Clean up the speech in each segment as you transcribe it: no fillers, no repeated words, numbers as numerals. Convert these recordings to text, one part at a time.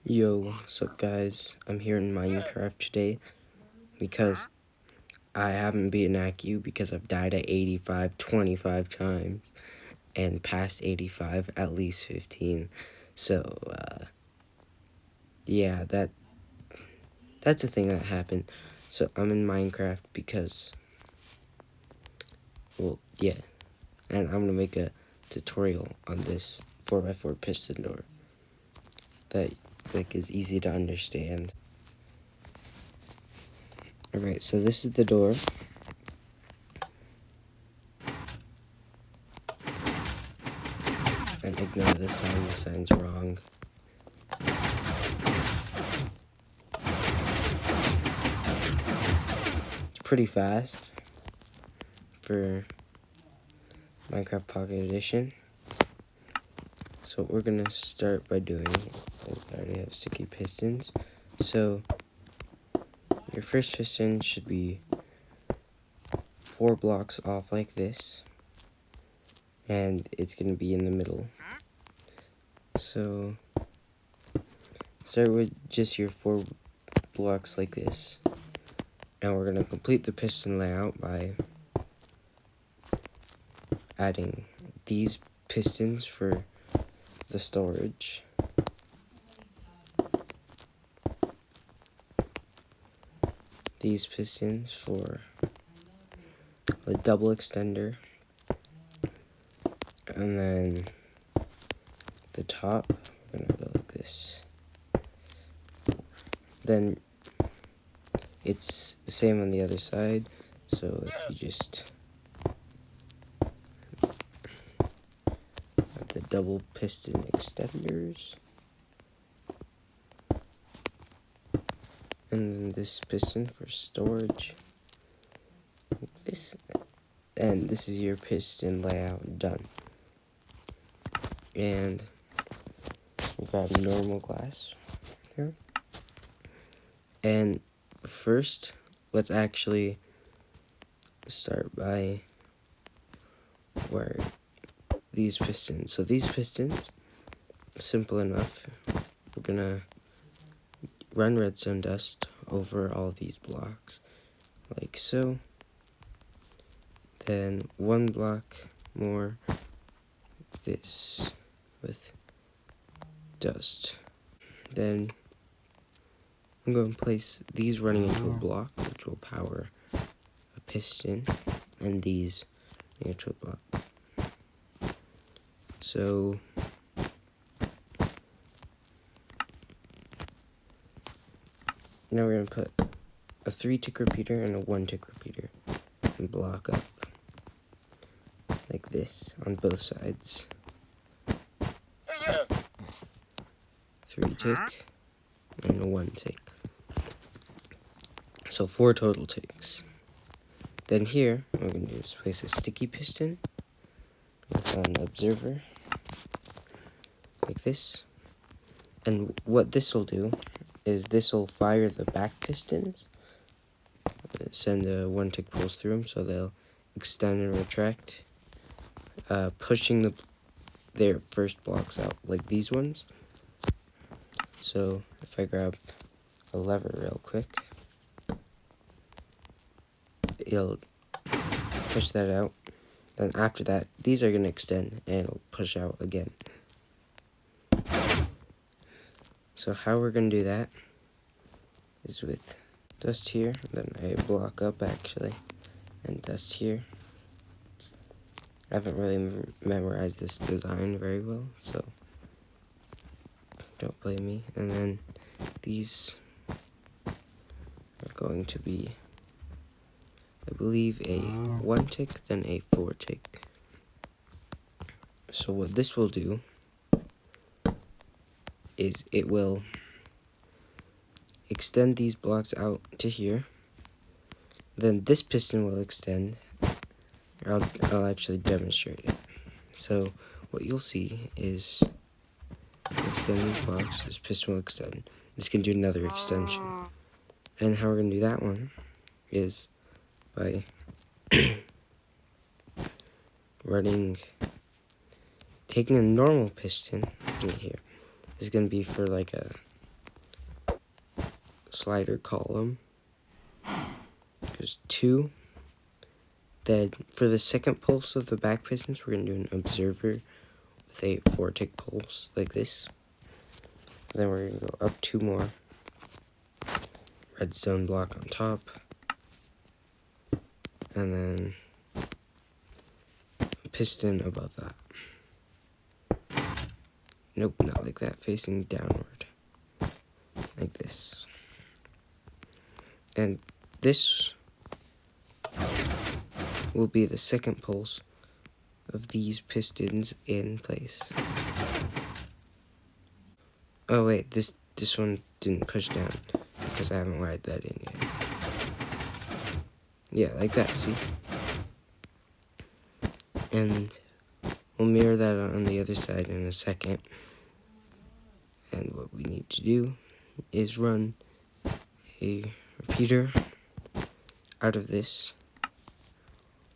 Yo, what's up guys? I'm here in Minecraft today because I haven't beaten ACU because I've died at 85 25 times and past 85 at least 15. So, yeah, that's a thing that happened. So, I'm in Minecraft because, well, yeah. And I'm going to make a tutorial on this 4x4 piston door that, is easy to understand. Alright, so this is the door. And ignore the sign's wrong. It's pretty fast for Minecraft Pocket Edition. So what we're gonna start by doing, I already have sticky pistons. So your first piston should be 4 blocks off like this. And it's gonna be in the middle. So start with just your 4 blocks like this. And we're gonna complete the piston layout by adding these pistons for the storage. These pistons for the double extender. And then the top, we're gonna go like this. Then it's the same on the other side. So if you just have the double piston extenders, and then this piston for storage, like this, and this is your piston layout done. And we got normal glass here. And first, let's actually start by where these pistons. So these pistons, simple enough. We're gonna run redstone dust over all these blocks, like so. Then 1 block more this with dust. Then I'm going to place these running into a block, which will power a piston, and these into a block. So now we're going to put a 3-tick repeater and a 1-tick repeater and block up like this on both sides. 3-tick and a 1-tick. So 4 total ticks. Then here, what we're going to do is place a sticky piston with an observer, like this. And what this will do is this will fire the back pistons, send a 1-tick pulse through them so they'll extend and retract, pushing their first blocks out, like these ones. So if I grab a lever real quick, it'll push that out. Then after that, these are going to extend and it'll push out again. So how we're going to do that is with dust here, then I block up actually, and dust here. I haven't really memorized this design very well, so don't blame me. And then these are going to be, I believe, a 1-tick, then a 4-tick. So what this will do is it will extend these blocks out to here. Then this piston will extend. I'll actually demonstrate it. So what you'll see is extend these blocks. This piston will extend. This can do another extension. And how we're going to do that one is by taking a normal piston in here. This is going to be for like a slider column. There's 2. Then for the second pulse of the back pistons, we're going to do an observer with a 4-tick pulse like this. And then we're going to go up 2 more. Redstone block on top. And then a piston above that. Nope, not like that, facing downward. Like this. And this will be the second pulse of these pistons in place. Oh wait, this one didn't push down because I haven't wired that in yet. Yeah, like that, see? And we'll mirror that on the other side in a second. And what we need to do is run a repeater out of this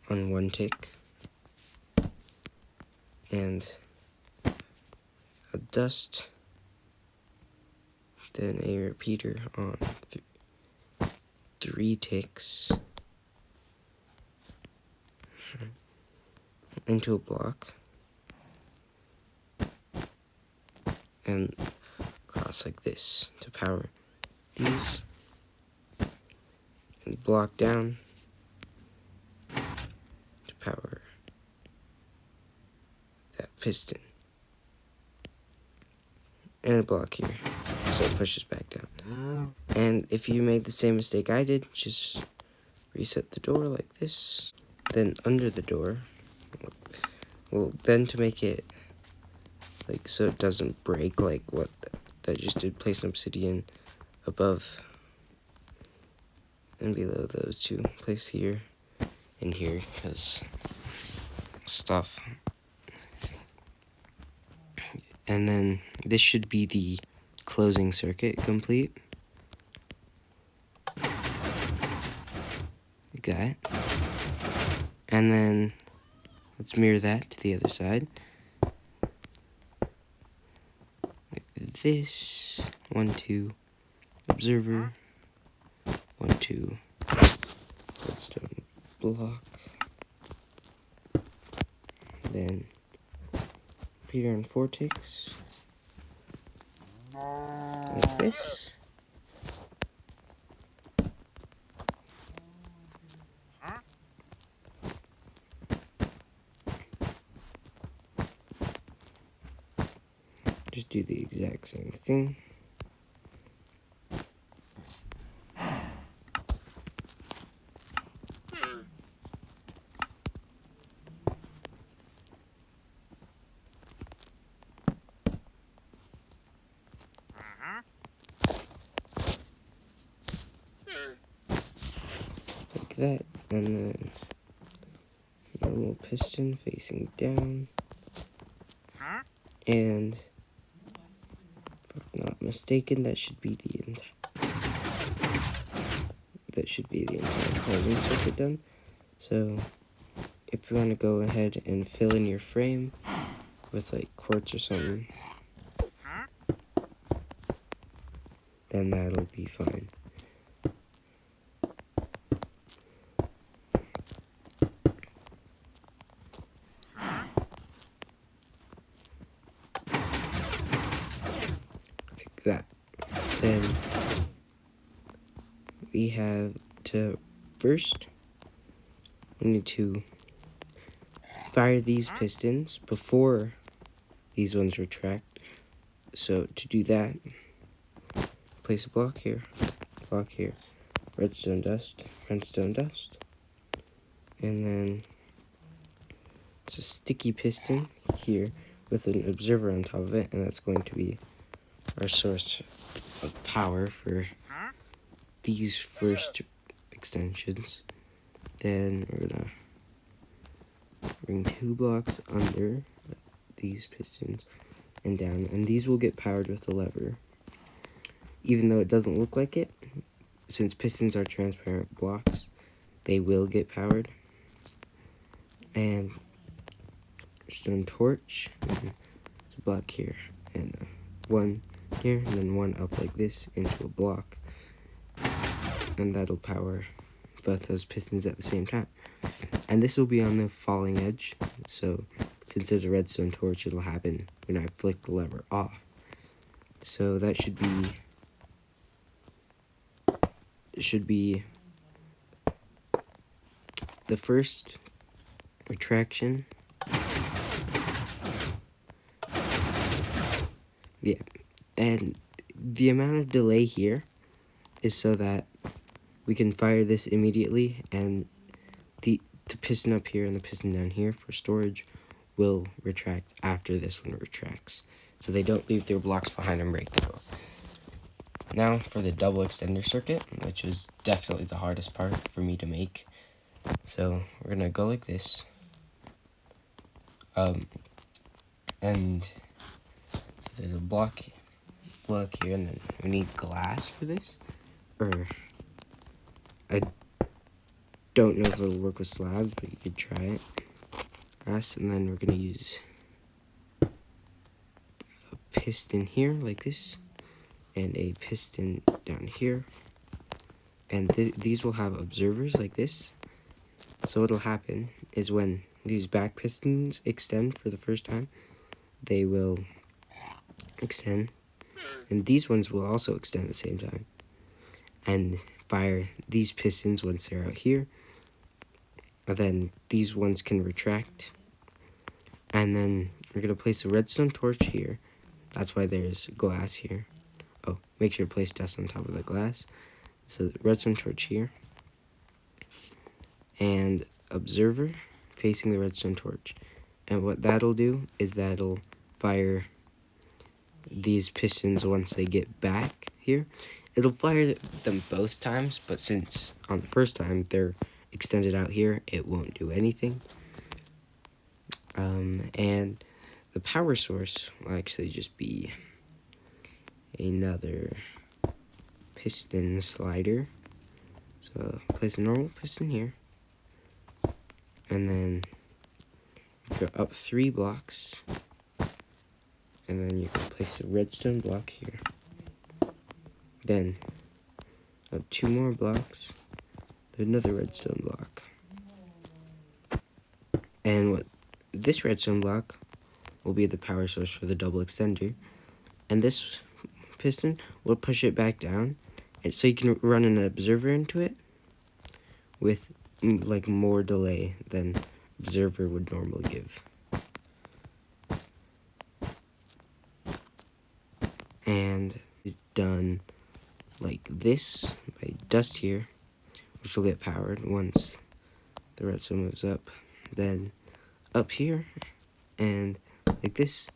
on 1 tick. And a dust, then a repeater on 3 ticks into a block, and cross like this to power these, and block down to power that piston, and a block here so it pushes back down. And if you made the same mistake I did, just reset the door like this. Then under the door, well, then to make it like so it doesn't break like what that just did, place an obsidian above and below those 2. Place here and here because stuff. And then this should be the closing circuit complete. Like that. And then let's mirror that to the other side. Like this. 1, 2, observer. 1, 2, redstone block. Then repeater on 4 ticks. Like this. Just do the exact same thing. Like that, and then normal piston facing down. And if I'm not mistaken, that should be the entire closing circuit done. So if you want to go ahead and fill in your frame with like quartz or something, then that'll be fine. Like that. Then we have to first, we need to fire these pistons before these ones retract. So to do that, place a block here, redstone dust, and then it's a sticky piston here with an observer on top of it, and that's going to be our source of power for these first extensions. Then we're gonna bring 2 blocks under these pistons and down, and these will get powered with a lever. Even though it doesn't look like it, since pistons are transparent blocks, they will get powered. And stone torch, and it's a block here, and 1 here, and then 1 up like this into a block. and that'll power both those pistons at the same time. And this will be on the falling edge, so since there's a redstone torch, it'll happen when I flick the lever off. So that should be the first retraction. Yeah, and the amount of delay here is so that we can fire this immediately, and the piston up here and the piston down here for storage will retract after this one retracts, so they don't leave their blocks behind and break the door. Now for the double extender circuit, which is definitely the hardest part for me to make. So we're gonna go like this, and so there's a block here, and then we need glass for this, or I don't know if it'll work with slabs, but you could try it. Glass, and then we're gonna use a piston here like this, and a piston down here, and these will have observers like this. So what'll happen is when these back pistons extend for the first time, they will extend, and these ones will also extend at the same time, and fire these pistons once they're out here, and then these ones can retract, and then we're going to place a redstone torch here. That's why there's glass here. Oh, make sure to place dust on top of the glass. So the redstone torch here, and observer facing the redstone torch. And what that'll do is that'll fire these pistons once they get back here. It'll fire them both times, but since on the first time they're extended out here, it won't do anything. And the power source will actually just be another piston slider. So place a normal piston here, and then go up 3 blocks, and then you can place a redstone block here. Then up 2 more blocks, another redstone block. And what this redstone block will be the power source for the double extender, and this piston will push it back down, and so you can run an observer into it with like more delay than observer would normally give. And it's done like this by dust here, which will get powered once the redstone moves up. Then up here, and like this,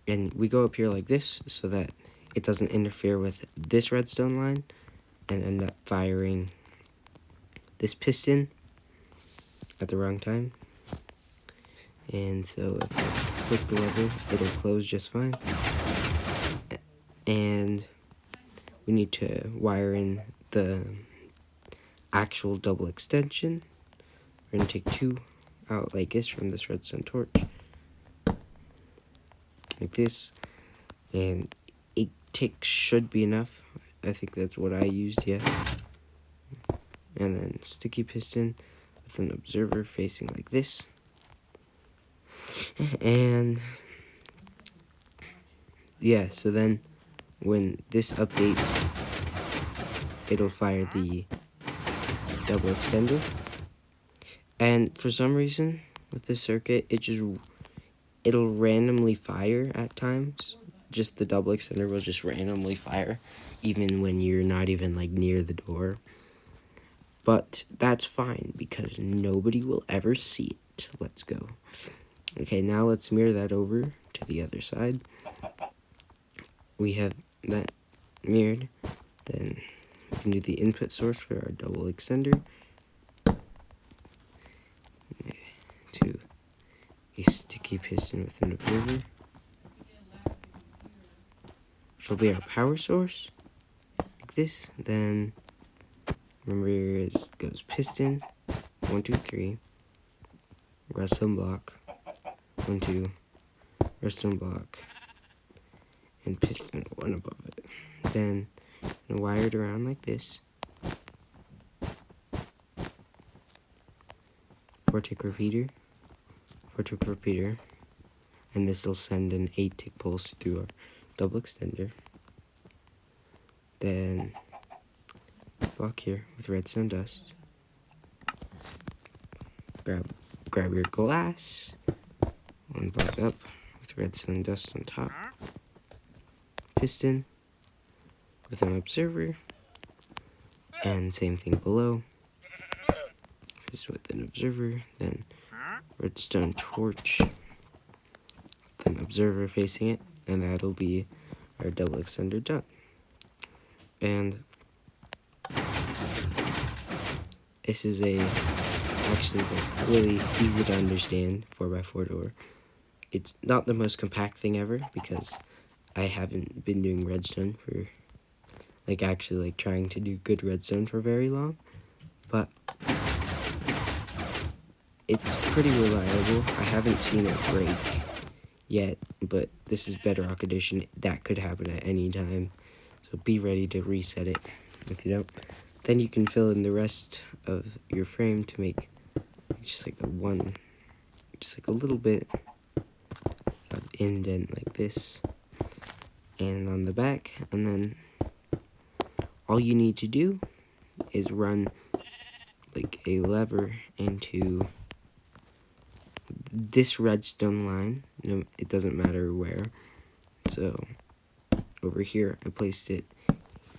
and we go up here like this so that it doesn't interfere with this redstone line and end up firing this piston at the wrong time. And so if I flick the lever, it'll close just fine. And we need to wire in the actual double extension. We're going to take 2 out like this from this redstone torch. Like this. And 8 ticks should be enough. I think that's what I used, yeah. And then sticky piston with an observer facing like this. And yeah, so then when this updates, it'll fire the double extender. And for some reason with this circuit, it'll randomly fire at times. Just the double extender will just randomly fire even when you're not even like near the door. But that's fine because nobody will ever see it. Let's go. Okay, now let's mirror that over to the other side. We have that mirrored. Then we can do the input source for our double extender to a sticky piston with an observer, which will be our power source, like this. Then remember, it goes piston, 1, 2, 3, redstone block, 1, 2, redstone block, and piston 1 above it. Then wire it around like this, 4-tick repeater, and this will send an 8-tick pulse through our double extender. Then block here with redstone dust. Grab your glass, one block up with redstone dust on top. Piston with an observer, and same thing below. Just with an observer, then redstone torch, then observer facing it, and that'll be our double extender done. And this is actually really easy to understand 4x4 door. It's not the most compact thing ever because I haven't been doing redstone for actually trying to do good redstone for very long, but it's pretty reliable. I haven't seen it break yet, but this is bedrock edition. That could happen at any time, so be ready to reset it. If you don't, then you can fill in the rest of your frame to make just like a little bit of indent like this, and on the back, and then all you need to do is run like a lever into this redstone line. No, it doesn't matter where. So over here, I placed it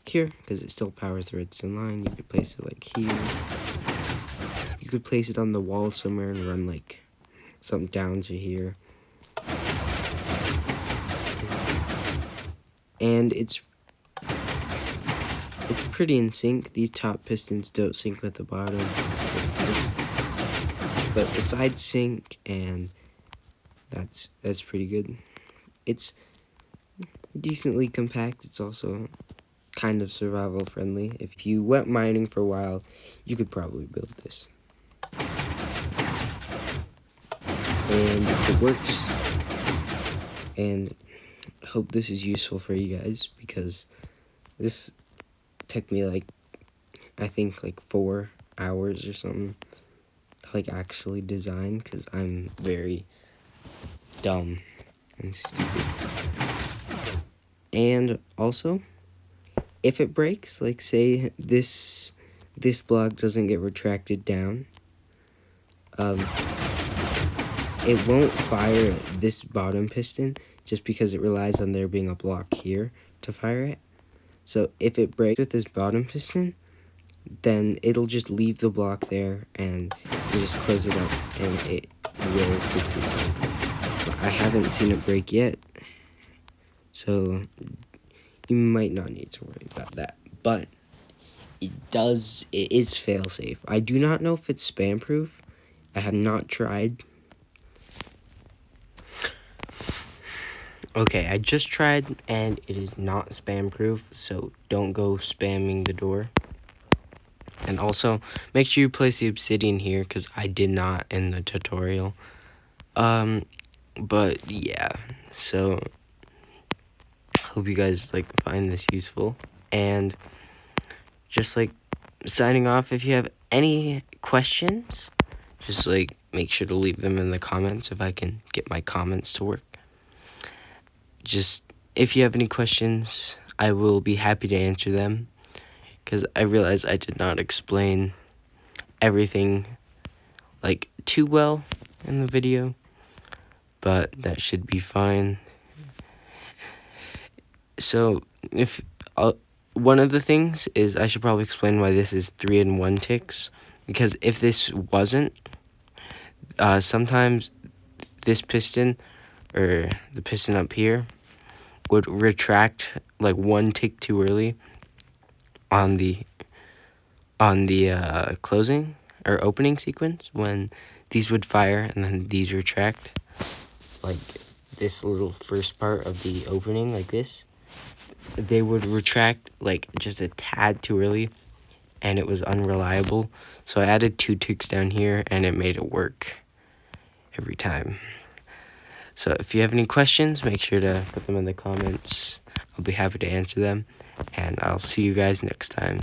here because it still powers the redstone line. You could place it like here. You could place it on the wall somewhere and run like something down to here. And it's pretty in sync. These top pistons don't sync with the bottom, but the sides sync, and that's pretty good. It's decently compact. It's also kind of survival friendly. If you went mining for a while, you could probably build this. And it works. And I hope this is useful for you guys, because this took me I think 4 hours or something to actually design, because I'm very dumb and stupid. And also, if it breaks, say this block doesn't get retracted down, it won't fire this bottom piston just because it relies on there being a block here to fire it. So if it breaks with this bottom piston, then it'll just leave the block there and you just close it up and it will fix itself. But I haven't seen it break yet, so you might not need to worry about that. But it is fail-safe. I do not know if it's spam-proof. I have not tried. Okay, I just tried, and it is not spam-proof, so don't go spamming the door. And also, make sure you place the obsidian here, because I did not in the tutorial. But yeah, so hope you guys find this useful. And just signing off, if you have any questions, just make sure to leave them in the comments if I can get my comments to work. Just, if you have any questions, I will be happy to answer them, because I realize I did not explain everything too well in the video, but that should be fine. So if one of the things is, I should probably explain why this is 3-in-1 ticks, because if this wasn't, sometimes this piston, or the piston up here, would retract 1 tick too early on the closing or opening sequence, when these would fire and then these retract, this little first part of the opening, this, they would retract just a tad too early, and it was unreliable. So I added 2 ticks down here, and it made it work every time. So if you have any questions, make sure to put them in the comments. I'll be happy to answer them, and I'll see you guys next time.